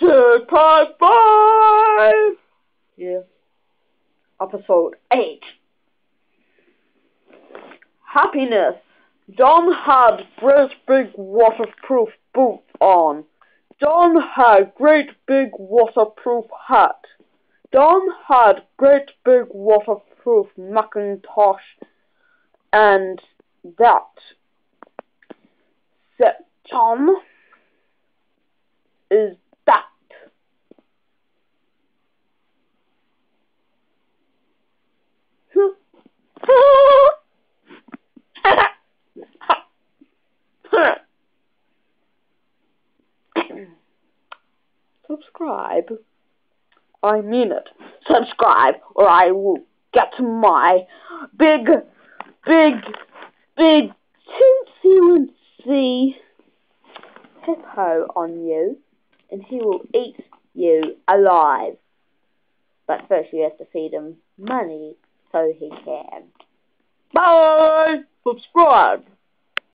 2.5. Yeah. Episode 8. Happiness. John had great big waterproof boots on. John had great big waterproof hat. John had great big waterproof Macintosh, and that set John is that. Subscribe. I mean it. Subscribe, or I will get my big tootsie hippo on you, and he will eat you alive. But first you have to feed him money so he can. Bye! Subscribe!